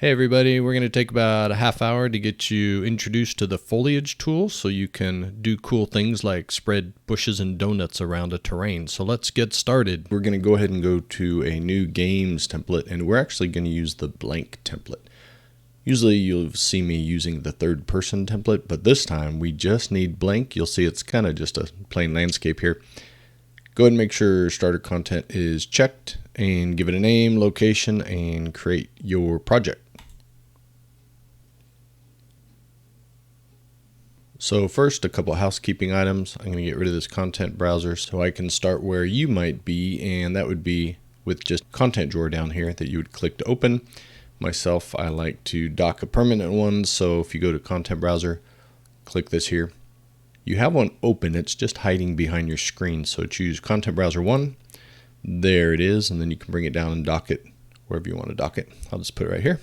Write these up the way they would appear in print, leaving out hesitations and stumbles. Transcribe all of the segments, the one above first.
Hey everybody, we're going to take about a half hour to get you introduced to the Foliage Tool so you can do cool things like spread bushes and donuts around a terrain. So let's get started. We're going to go ahead and go to a new games template, and we're actually going to use the blank template. Usually you'll see me using the third person template, but this time we just need blank. You'll see it's kind of just a plain landscape here. Go ahead and make sure starter content is checked and give it a name, location, and create your project. So first, a couple of housekeeping items. I'm going to get rid of this content browser so I can start where you might be, and that would be with just content drawer down here that you would click to open. Myself, I like to dock a permanent one, so if you go to content browser, click this here. You have one open, it's just hiding behind your screen, so choose content browser 1. There it is, and then you can bring it down and dock it wherever you want to dock it. I'll just put it right here.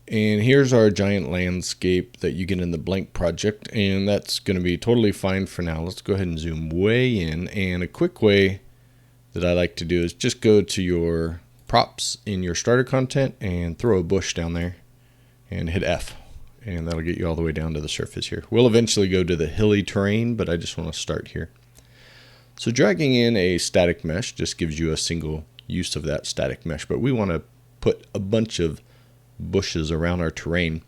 And here's our giant landscape that you get in the blank project, and that's going to be totally fine for now. Let's go ahead and zoom way in, and a quick way that I like to do is just go to your props in your starter content and throw a bush down there and hit F, and that'll get you all the way down to the surface here. We'll eventually go to the hilly terrain, but I just want to start here. So dragging in a static mesh just gives you a single use of that static mesh, but we want to put a bunch of bushes around our terrain.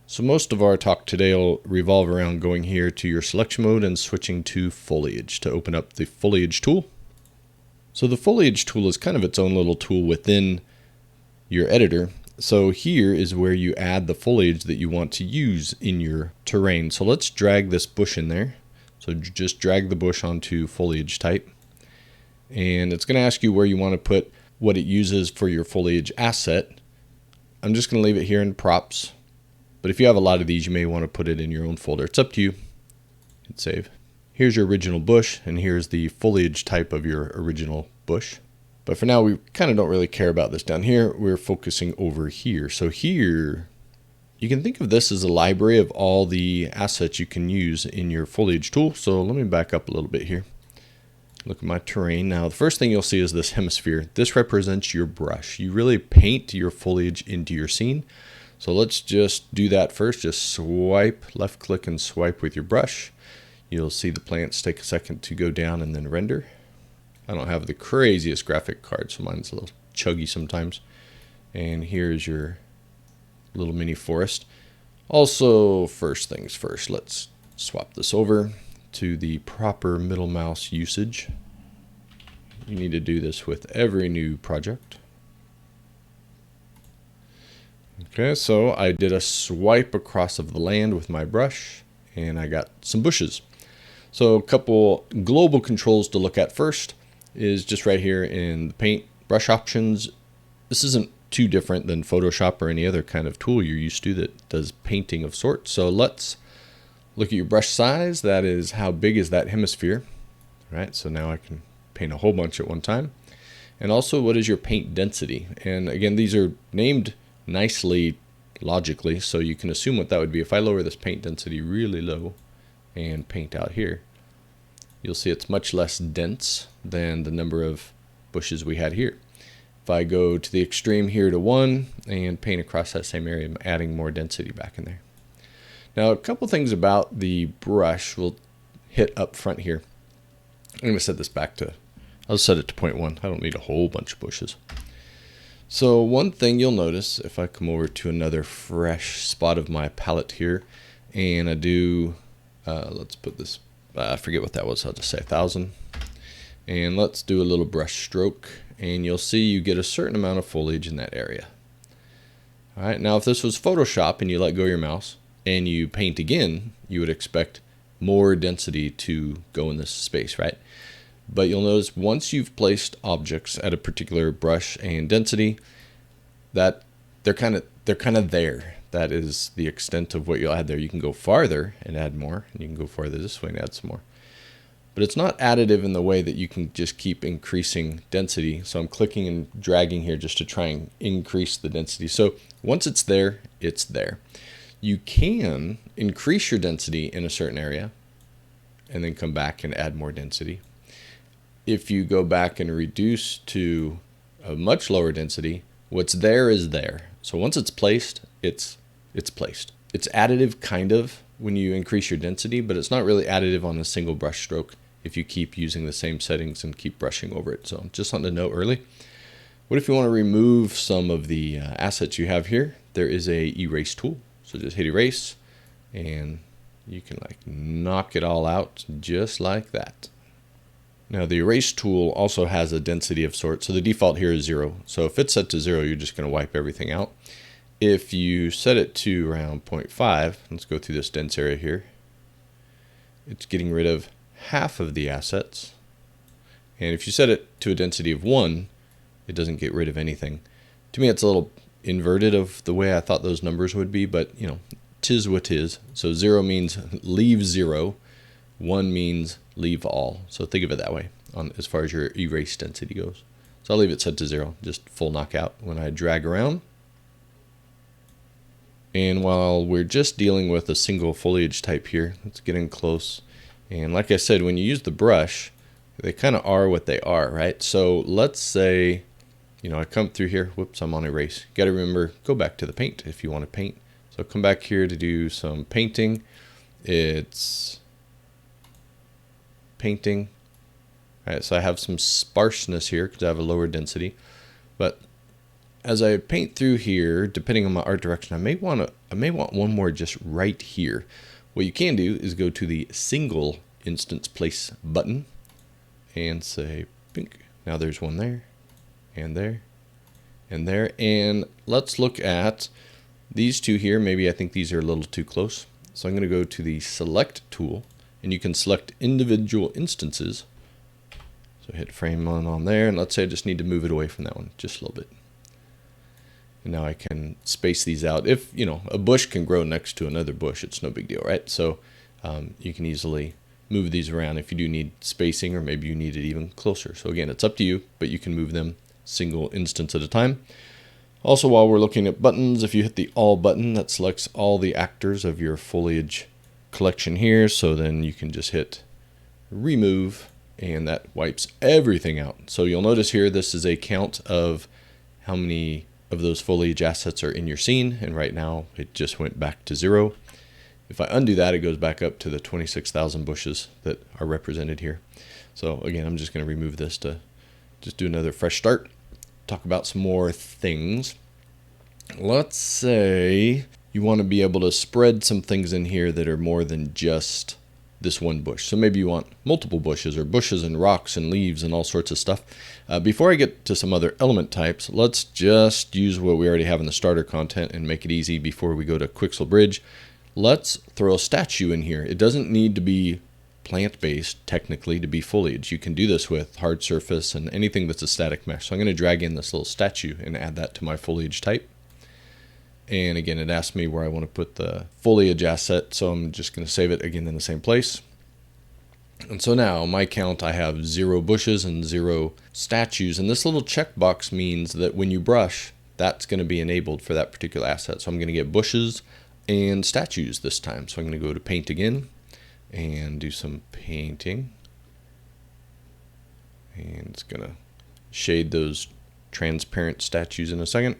So most of our talk today will revolve around going here to your selection mode and switching to foliage to open up the Foliage Tool. So the Foliage Tool is kind of its own little tool within your editor. So here is where you add the foliage that you want to use in your terrain. So let's drag this bush in there. So just drag the bush onto foliage type, and it's going to ask you where you want to put what it uses for your foliage asset. I'm just going to leave it here in props, but if you have a lot of these, you may want to put it in your own folder. It's up to you. Hit save. Here's your original bush, and here's the foliage type of your original bush. But for now, we kind of don't really care about this down here. We're focusing over here. So here, you can think of this as a library of all the assets you can use in your Foliage Tool. So let me back up a little bit here. Look at my terrain. Now, the first thing you'll see is this hemisphere. This represents your brush. You really paint your foliage into your scene. So let's just do that first. Just swipe, left click and swipe with your brush. You'll see the plants take a second to go down and then render. I don't have the craziest graphic card, so mine's a little chuggy sometimes. And here's your little mini forest. Also, first things first, let's swap this over to the proper middle mouse usage. You need to do this with every new project. Okay, so I did a swipe across of the land with my brush, and I got some bushes. So a couple global controls to look at first is just right here in the paint brush options. This isn't too different than Photoshop or any other kind of tool you're used to that does painting of sorts. So let's look at your brush size. That is how big is that hemisphere. All right, so now I can paint a whole bunch at one time. And also, what is your paint density? And again, these are named nicely logically, so you can assume what that would be. If I lower this paint density really low and paint out here, you'll see it's much less dense than the number of bushes we had here. If I go to the extreme here to 1 and paint across that same area, I'm adding more density back in there. Now, a couple things about the brush we'll hit up front here. I'm going to set this back to, I'll set it to 0.1. I don't need a whole bunch of bushes. So one thing you'll notice if I come over to another fresh spot of my palette here, and I do, let's put this, I forget what that was, I'll just say 1,000. And let's do a little brush stroke, and you'll see you get a certain amount of foliage in that area. All right, now if this was Photoshop and you let go of your mouse and you paint again, you would expect more density to go in this space, right? But you'll notice once you've placed objects at a particular brush and density, that they're kind of there. That is the extent of what you'll add there. You can go farther and add more, and you can go farther this way and add some more. But it's not additive in the way that you can just keep increasing density. So I'm clicking and dragging here just to try and increase the density. So once it's there, it's there. You can increase your density in a certain area and then come back and add more density. If you go back and reduce to a much lower density, what's there is there. So once it's placed, it's placed. It's additive kind of when you increase your density, but it's not really additive on a single brush stroke if you keep using the same settings and keep brushing over it. So just something to note early. What if you want to remove some of the assets you have here? There is a erase tool. So just hit erase and you can like knock it all out just like that. Now the erase tool also has a density of sorts. So the default here is 0. So if it's set to 0, you're just going to wipe everything out. If you set it to around 0.5, let's go through this dense area here. It's getting rid of half of the assets. And if you set it to a density of 1, it doesn't get rid of anything. To me, it's a little inverted of the way I thought those numbers would be, but you know, 'tis what 'tis. So 0 means leave 0, 1 means leave all. So think of it that way on as far as your erase density goes. So I'll leave it set to 0, just full knockout when I drag around. And while we're just dealing with a single foliage type here, let's get in close. And like I said, when you use the brush, they kind of are what they are, right? So let's say, you know, I come through here, whoops, I'm on erase. You got to remember, go back to the paint if you want to paint. So come back here to do some painting. It's painting. All right, so I have some sparseness here because I have a lower density. But as I paint through here, depending on my art direction, I may want one more just right here. What you can do is go to the single instance place button and say pink. Now there's one there, and there, and there. And let's look at these two here. Maybe I think these are a little too close. So I'm going to go to the select tool, and you can select individual instances. So hit frame on there, and let's say I just need to move it away from that one just a little bit. And now I can space these out. If, you know, a bush can grow next to another bush, it's no big deal, right? So you can easily move these around if you do need spacing, or maybe you need it even closer. So again, it's up to you, but you can move them single instance at a time. Also, while we're looking at buttons, if you hit the all button, that selects all the actors of your foliage collection here. So then you can just hit remove, and that wipes everything out. So you'll notice here, this is a count of how many of those foliage assets are in your scene, and right now it just went back to 0. If I undo that, it goes back up to the 26,000 bushes that are represented here. So again, I'm just going to remove this to just do another fresh start, talk about some more things. Let's say you want to be able to spread some things in here that are more than just this one bush. So maybe you want multiple bushes, or bushes and rocks and leaves and all sorts of stuff. Before I get to some other element types, let's just use what we already have in the starter content and make it easy before we go to Quixel Bridge. Let's throw a statue in here. It doesn't need to be plant-based technically to be foliage. You can do this with hard surface and anything that's a static mesh. So I'm going to drag in this little statue and add that to my foliage type. And again, it asks me where I want to put the foliage asset, so I'm just going to save it again in the same place. And so now my count, I have 0 bushes and 0 statues, and this little checkbox means that when you brush, that's going to be enabled for that particular asset. So I'm going to get bushes and statues this time. So I'm going to go to paint again and do some painting, and it's going to shade those transparent statues in a second.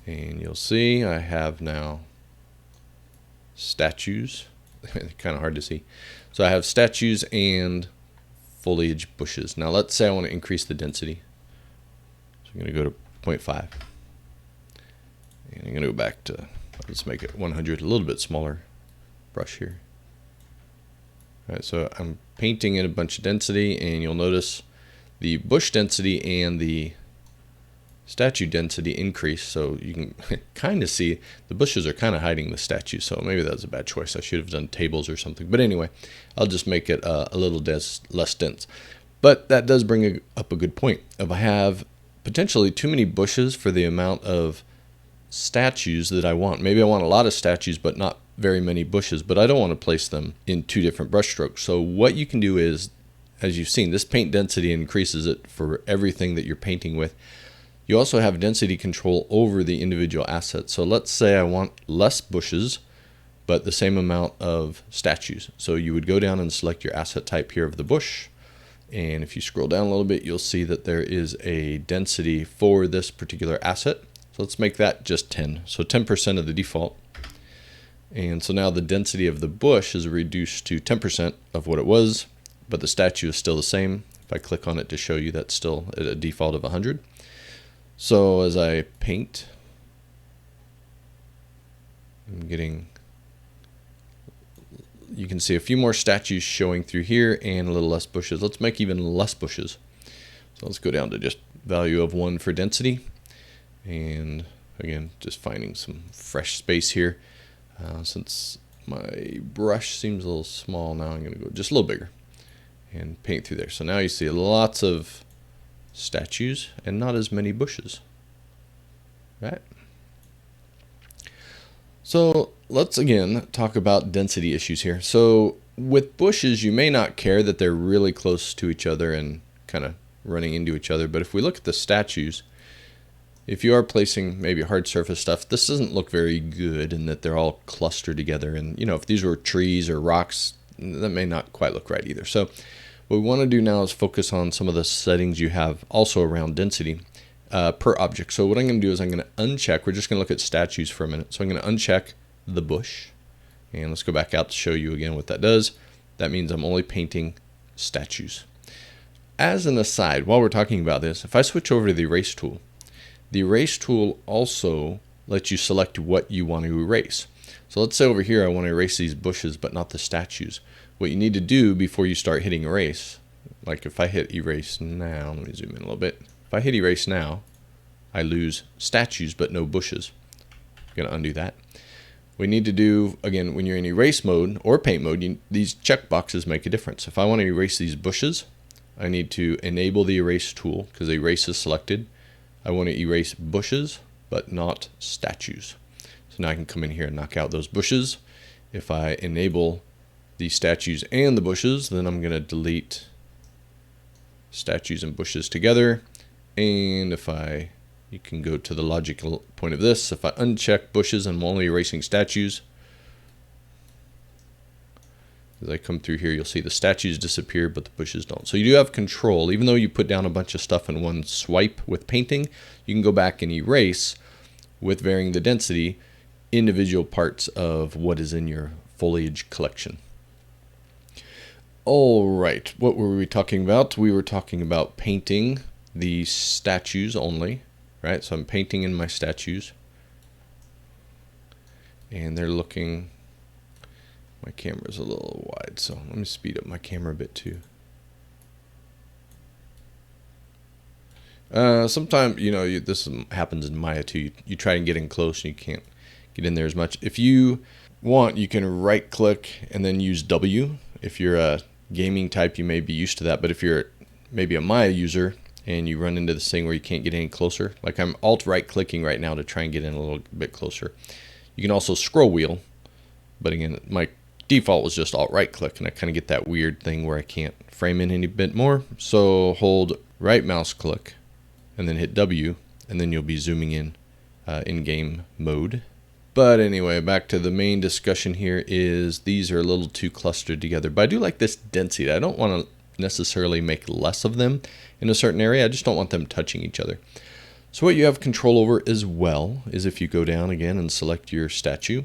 And you'll see I have now statues. Kind of hard to see. So I have statues and foliage bushes. Now let's say I want to increase the density. So I'm going to go to 0.5. And I'm going to go back to, let's make it 100, a little bit smaller brush here. All right, so I'm painting in a bunch of density, and you'll notice the bush density and the statue density increase, so you can kind of see the bushes are kind of hiding the statue, so maybe that was a bad choice. I should have done tables or something, but anyway, I'll just make it a little less dense. But that does bring up a good point. If I have potentially too many bushes for the amount of statues that I want, maybe I want a lot of statues but not very many bushes, but I don't want to place them in 2 different brush strokes. So what you can do is, as you've seen, this paint density increases it for everything that you're painting with. You also have density control over the individual assets. So let's say I want less bushes, but the same amount of statues. So you would go down and select your asset type here of the bush, And if you scroll down a little bit, you'll see that there is a density for this particular asset. So let's make that just 10. So 10% of the default. And so now the density of the bush is reduced to 10% of what it was, but the statue is still the same. If I click on it to show you, that's still at a default of 100. So as I paint, I'm getting, you can see a few more statues showing through here and a little less bushes. Let's make even less bushes. So let's go down to just value of 1 for density. And again, just finding some fresh space here. Since my brush seems a little small now, I'm going to go just a little bigger and paint through there. So now you see lots of statues and not as many bushes, right? So let's again talk about density issues here. So with bushes, you may not care that they're really close to each other and kind of running into each other. But if we look at the statues, if you are placing maybe hard surface stuff, this doesn't look very good in that they're all clustered together. And you know, if these were trees or rocks, that may not quite look right either. So what we want to do now is focus on some of the settings you have also around density per object. So what I'm going to do is I'm going to uncheck. We're just going to look at statues for a minute. So I'm going to uncheck the bush. And let's go back out to show you again what that does. That means I'm only painting statues. As an aside, while we're talking about this, if I switch over to the erase tool, the erase tool also lets you select what you want to erase. So let's say over here I want to erase these bushes but not the statues. What you need to do before you start hitting erase, like if I hit erase now, let me zoom in a little bit. If I hit erase now, I lose statues but no bushes. I'm going to undo that. We need to do, again, when you're in erase mode or paint mode, these check boxes make a difference. If I want to erase these bushes, I need to enable the erase tool because erase is selected. I want to erase bushes, but not statues. So now I can come in here and knock out those bushes. If I enable the statues and the bushes, then I'm going to delete statues and bushes together. And if you can go to the logical point of this. If I uncheck bushes, I'm only erasing statues. As I come through here, you'll see the statues disappear, but the bushes don't. So you do have control. Even though you put down a bunch of stuff in one swipe with painting, you can go back and erase, with varying the density, individual parts of what is in your foliage collection. All right, what were we talking about? We were talking about painting the statues only, right? So I'm painting in my statues. And they're looking... My camera's a little wide, so let me speed up my camera a bit too. Sometimes, you know, this happens in Maya too. You try and get in close and you can't get in there as much. If you want, you can right click and then use W. If you're a gaming type, you may be used to that. But if you're maybe a Maya user and you run into this thing where you can't get any closer, like I'm alt right clicking right now to try and get in a little bit closer. You can also scroll wheel, but again, my default was just alt right click, and I kind of get that weird thing where I can't frame in any bit more. So hold right mouse click and then hit W, and then you'll be zooming in game mode. But anyway, back to the main discussion here is these are a little too clustered together. But I do like this density. I don't want to necessarily make less of them in a certain area. I just don't want them touching each other. So what you have control over as well is if you go down again and select your statue,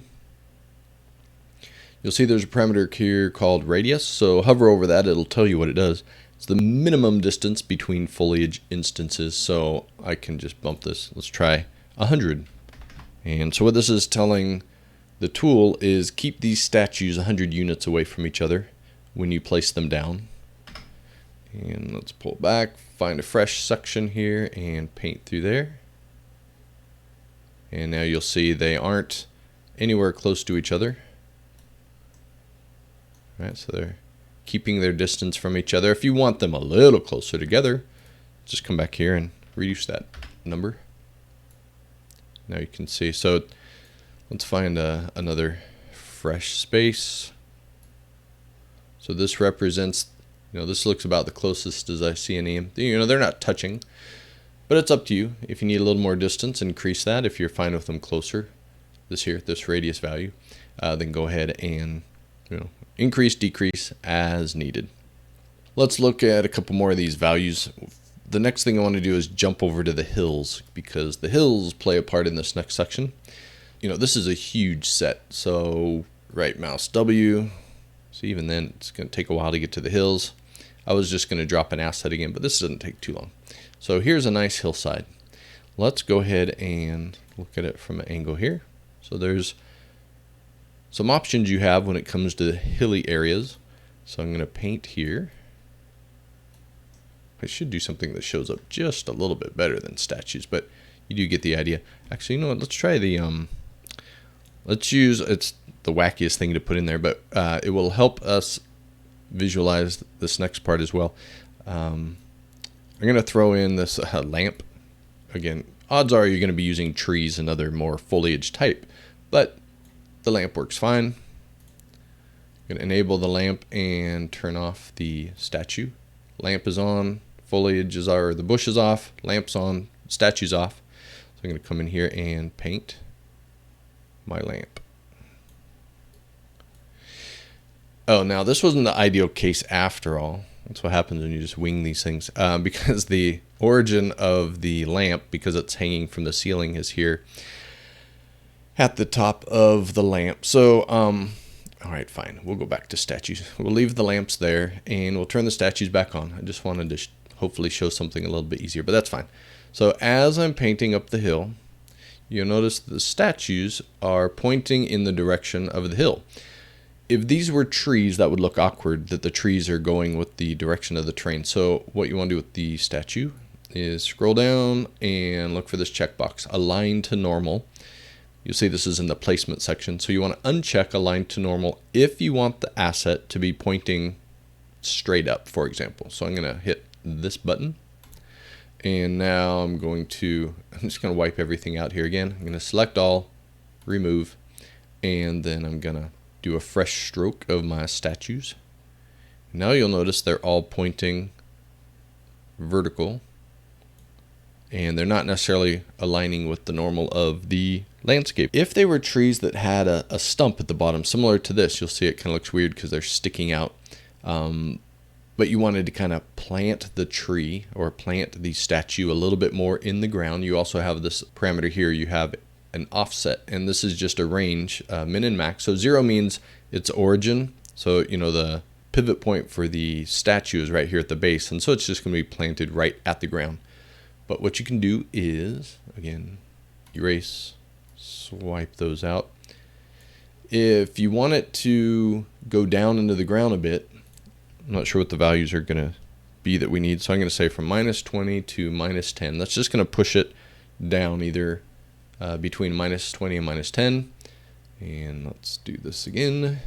you'll see there's a parameter here called radius. So hover over that, it'll tell you what it does. It's the minimum distance between foliage instances. So I can just bump this. Let's try 100. And so what this is telling the tool is keep these statues 100 units away from each other when you place them down. And let's pull back, find a fresh section here and paint through there. And now you'll see they aren't anywhere close to each other. Right, so they're keeping their distance from each other. If you want them a little closer together, just come back here and reduce that number. Now you can see. So let's find another fresh space. So this represents, you know, this looks about the closest as I see any. You know, they're not touching, but it's up to you. If you need a little more distance, increase that. If you're fine with them closer, this radius value, then go ahead and, you know, increase, decrease as needed. Let's look at a couple more of these values. The next thing I want to do is jump over to the hills, because the hills play a part in this next section. You know, this is a huge set, so right mouse W. So even then, it's going to take a while to get to the hills. I was just going to drop an asset again, but this doesn't take too long. So here's a nice hillside. Let's go ahead and look at it from an angle here. So there's some options you have when it comes to hilly areas. So I'm going to paint here. I should do something that shows up just a little bit better than statues, but you do get the idea. Actually, you know what? Let's try the let's use, it's the wackiest thing to put in there, but it will help us visualize this next part as well. I'm going to throw in this lamp. Again, odds are you're going to be using trees and other more foliage type, but the lamp works fine. I'm going to enable the lamp and turn off the statue. Lamp is on, foliage is, or the bush is off, lamp's on, statue's off. So I'm going to come in here and paint my lamp. Oh, now this wasn't the ideal case after all. That's what happens when you just wing these things. Because the origin of the lamp, because it's hanging from the ceiling, is here at the top of the lamp. So, all right, fine. We'll go back to statues. We'll leave the lamps there, and we'll turn the statues back on. I just wanted to hopefully show something a little bit easier, but that's fine. So as I'm painting up the hill, you'll notice the statues are pointing in the direction of the hill. If these were trees, that would look awkward, that the trees are going with the direction of the terrain. So what you want to do with the statue is scroll down and look for this checkbox, align to normal. You'll see this is in the placement section. So you want to uncheck align to normal if you want the asset to be pointing straight up, for example. So I'm going to hit this button. And now I'm just going to wipe everything out here again. I'm going to select all, remove, and then I'm going to do a fresh stroke of my statues. Now you'll notice they're all pointing vertical, and they're not necessarily aligning with the normal of the landscape. If they were trees that had a stump at the bottom, similar to this, you'll see it kind of looks weird because they're sticking out. But you wanted to kind of plant the tree or plant the statue a little bit more in the ground. You also have this parameter here. You have an offset, and this is just a range, min and max. So 0 means its origin. So, you know, the pivot point for the statue is right here at the base, and so it's just going to be planted right at the ground. But what you can do is, again, erase, swipe those out. If you want it to go down into the ground a bit, I'm not sure what the values are going to be that we need, so I'm going to say from -20 to -10. That's just going to push it down either between -20 and -10. And let's do this again.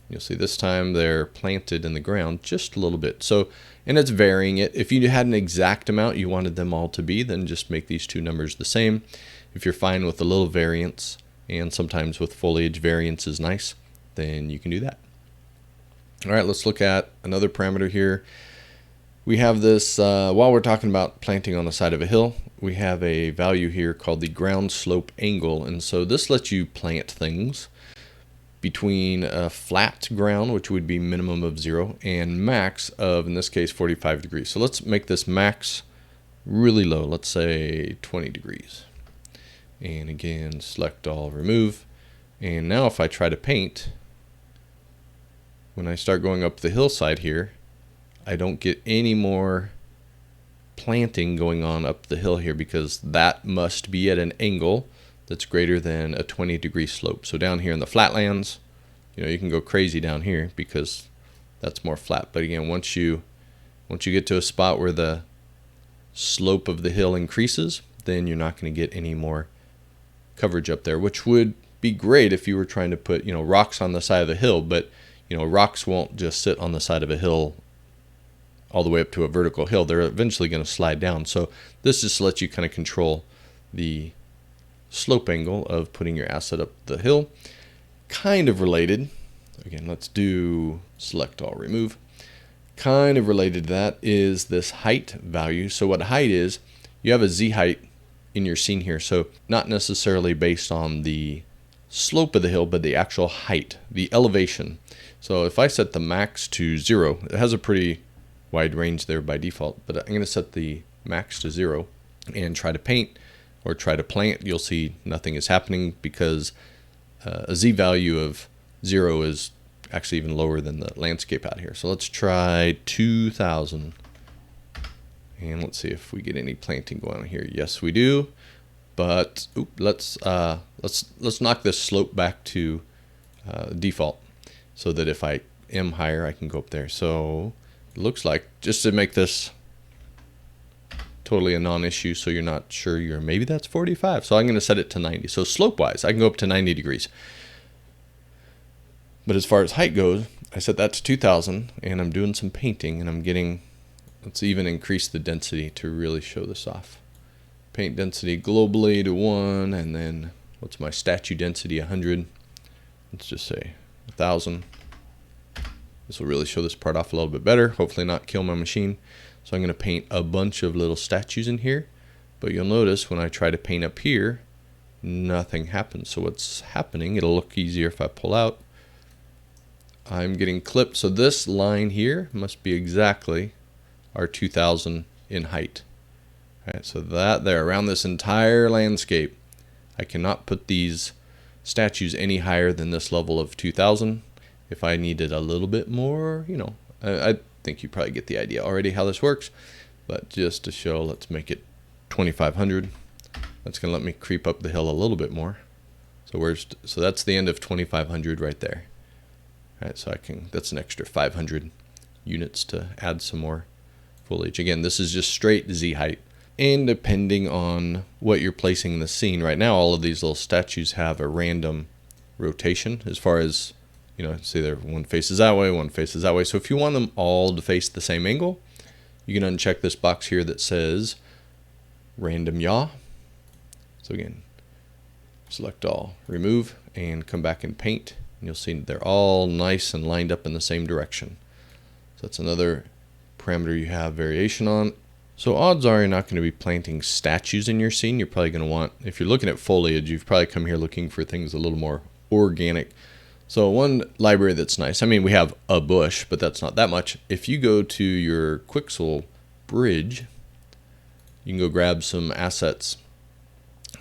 You'll see this time they're planted in the ground just a little bit. So, and it's varying it. If you had an exact amount you wanted them all to be, then just make these two numbers the same. If you're fine with a little variance, and sometimes with foliage variance is nice, then you can do that. All right, let's look at another parameter here. We have this, while we're talking about planting on the side of a hill, we have a value here called the ground slope angle. And so this lets you plant things between a flat ground, which would be minimum of 0, and max of, in this case, 45 degrees. So let's make this max really low. Let's say 20 degrees. And again, select all, remove. And now if I try to paint, when I start going up the hillside here, I don't get any more planting going on up the hill here, because that must be at an angle that's greater than a 20-degree slope. So down here in the flatlands, you know, you can go crazy down here because that's more flat. But again, once you get to a spot where the slope of the hill increases, then you're not going to get any more coverage up there, which would be great if you were trying to put, you know, rocks on the side of the hill. But, you know, rocks won't just sit on the side of a hill all the way up to a vertical hill. They're eventually going to slide down. So this just lets you kind of control the slope angle of putting your asset up the hill. Kind of related, again, let's do select all, remove. Kind of related to that is this height value. So what height is, you have a Z height in your scene here. So not necessarily based on the slope of the hill, but the actual height, the elevation. So if I set the max to 0, it has a pretty wide range there by default, but I'm going to set the max to 0 and try to paint or try to plant. You'll see nothing is happening because a Z value of 0 is actually even lower than the landscape out here. So let's try 2000 and let's see if we get any planting going on here. Yes, we do. But let's knock this slope back to default so that if I am higher, I can go up there. So it looks like, just to make this totally a non-issue, so you're not sure, maybe that's 45. So I'm going to set it to 90. So slope-wise, I can go up to 90 degrees. But as far as height goes, I set that to 2000, and I'm doing some painting, and I'm getting, let's even increase the density to really show this off. Paint density globally to 1, and then what's my statue density? 100. Let's just say 1000. This will really show this part off a little bit better, hopefully not kill my machine. So I'm going to paint a bunch of little statues in here, but you'll notice when I try to paint up here, nothing happens. So what's happening, it'll look easier if I pull out. I'm getting clipped, so this line here must be exactly our 2000 in height. All right, so that there, around this entire landscape, I cannot put these statues any higher than this level of 2000. If I needed a little bit more, I think you probably get the idea already how this works, but just to show, let's make it 2500. That's going to let me creep up the hill a little bit more. So that's the end of 2500 right there. All right, so that's an extra 500 units to add some more foliage. Again, this is just straight Z height. And depending on what you're placing in the scene, right now all of these little statues have a random rotation as far as, say one faces that way, one faces that way. So if you want them all to face the same angle, you can uncheck this box here that says random yaw. So again, select all, remove, and come back and paint. And you'll see they're all nice and lined up in the same direction. So that's another parameter you have variation on. So odds are you're not going to be planting statues in your scene. You're probably going to want, if you're looking at foliage, you've probably come here looking for things a little more organic. So one library that's nice, we have a bush, but that's not that much. If you go to your Quixel bridge, you can go grab some assets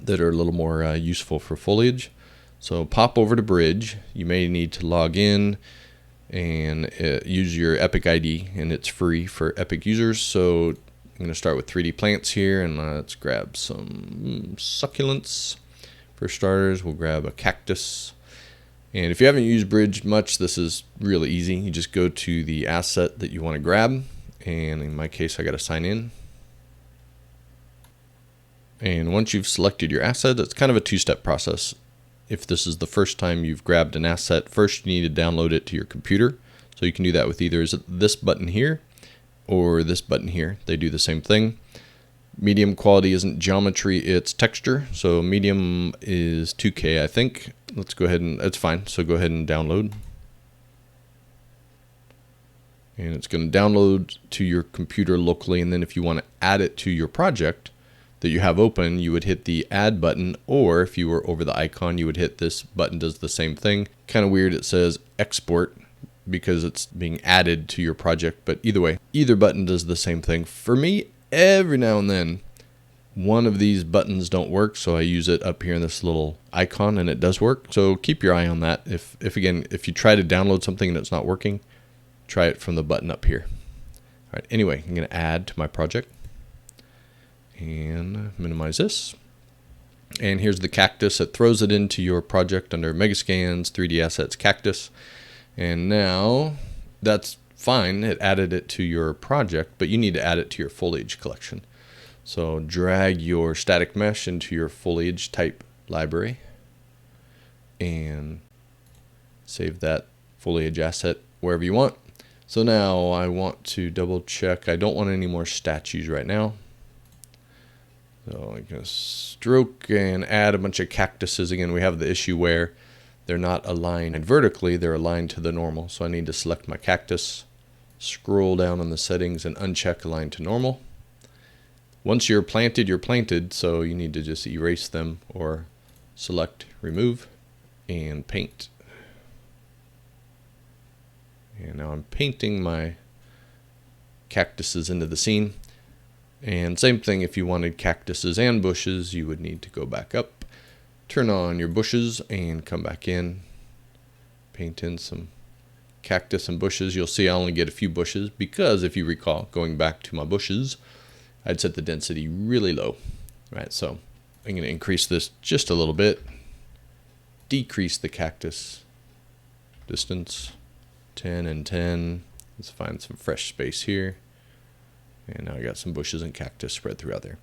that are a little more useful for foliage. So pop over to bridge. You may need to log in and use your Epic ID, and it's free for Epic users. So I'm going to start with 3D plants here, and let's grab some succulents. For starters, we'll grab a cactus. And if you haven't used Bridge much, this is really easy. You just go to the asset that you want to grab, and in my case, I got to sign in. And once you've selected your asset, it's kind of a two-step process. If this is the first time you've grabbed an asset, first you need to download it to your computer. So you can do that with either this button here or this button here. They do the same thing. Medium quality isn't geometry, it's texture. So medium is 2K, I think. Let's go ahead and, it's fine. So go ahead and download. And it's going to download to your computer locally. And then if you want to add it to your project that you have open, you would hit the add button, or if you were over the icon, you would hit this button, does the same thing. Kind of weird, it says export because it's being added to your project, but either way, either button does the same thing. For me, every now and then, one of these buttons don't work, so I use it up here in this little icon, and it does work. So keep your eye on that. If you try to download something and it's not working, try it from the button up here. All right, anyway, I'm going to add to my project and minimize this. And here's the cactus. It throws it into your project under Megascans, 3D Assets, Cactus. And now that's fine. It added it to your project, but you need to add it to your foliage collection. So drag your static mesh into your foliage type library and save that foliage asset wherever you want. So now I want to double check. I don't want any more statues right now. So I'm going to stroke and add a bunch of cactuses. Again, we have the issue where they're not aligned vertically, they're aligned to the normal. So I need to select my cactus, scroll down on the settings and uncheck align to normal. Once you're planted, so you need to just erase them or select remove and paint. And now I'm painting my cactuses into the scene. And same thing, if you wanted cactuses and bushes, you would need to go back up, turn on your bushes, and come back in, paint in some cactus and bushes. You'll see I only get a few bushes because, if you recall, going back to my bushes, I'd set the density really low, right? So I'm going to increase this just a little bit, decrease the cactus distance, 10 and 10. Let's find some fresh space here. And now I got some bushes and cactus spread throughout there.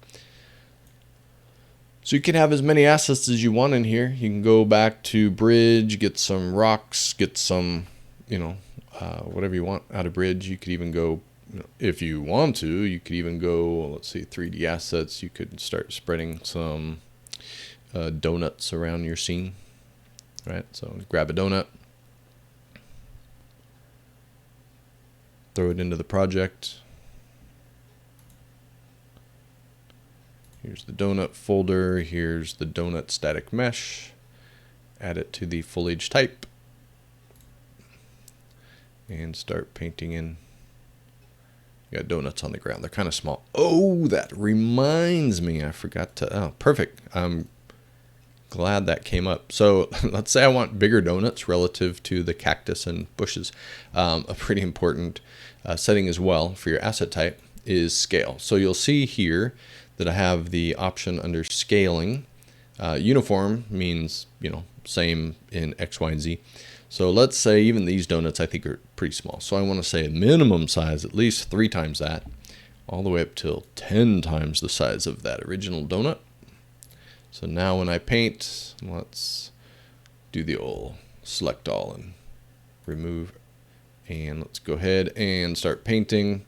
So you can have as many assets as you want in here. You can go back to bridge, get some rocks, get some, whatever you want out of bridge. You could even go, if you want to, you could even go, let's see, 3D assets. You could start spreading some donuts around your scene, right? So grab a donut, throw it into the project. Here's the donut folder. Here's the donut static mesh. Add it to the foliage type. And start painting in. You got donuts on the ground. They're kind of small. Oh, that reminds me. I forgot to. Oh, perfect. I'm glad that came up. So let's say I want bigger donuts relative to the cactus and bushes. A pretty important setting as well for your asset type is scale. So you'll see here that I have the option under scaling. Uniform means, same in X, Y, and Z. So let's say even these donuts I think are pretty small. So I want to say a minimum size, at least 3 times that, all the way up till 10 times the size of that original donut. So now when I paint, let's do the old select all and remove. And let's go ahead and start painting.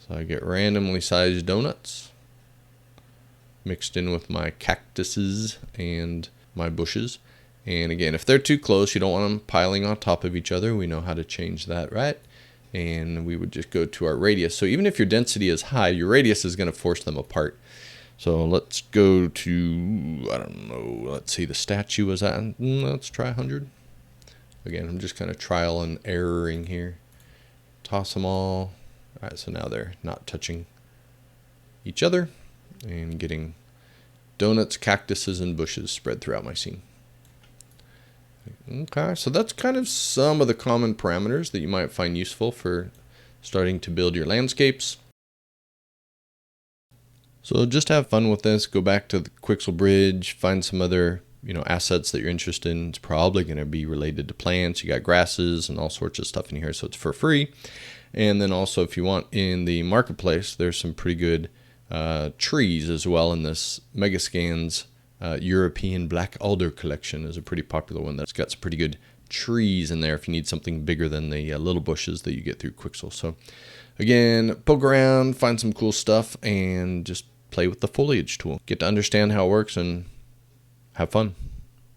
So I get randomly sized donuts mixed in with my cactuses and my bushes. And again, if they're too close, you don't want them piling on top of each other. We know how to change that, right? And we would just go to our radius. So even if your density is high, your radius is going to force them apart. So let's go to, I don't know, let's see, the statue was at, let's try 100. Again, I'm just kind of trial and erroring here. Toss them all. All right, so now they're not touching each other and getting donuts, cactuses, and bushes spread throughout my scene. Okay, so that's kind of some of the common parameters that you might find useful for starting to build your landscapes. So just have fun with this. Go back to the Quixel bridge, find some other assets that you're interested in. It's probably going to be related to plants. You got grasses and all sorts of stuff in here, so it's for free. And then also, if you want, in the marketplace, there's some pretty good trees as well in this Megascans European Black Alder collection is a pretty popular one that's got some pretty good trees in there if you need something bigger than the little bushes that you get through Quixel. So again, poke around, find some cool stuff, and just play with the Foliage tool. Get to understand how it works and have fun.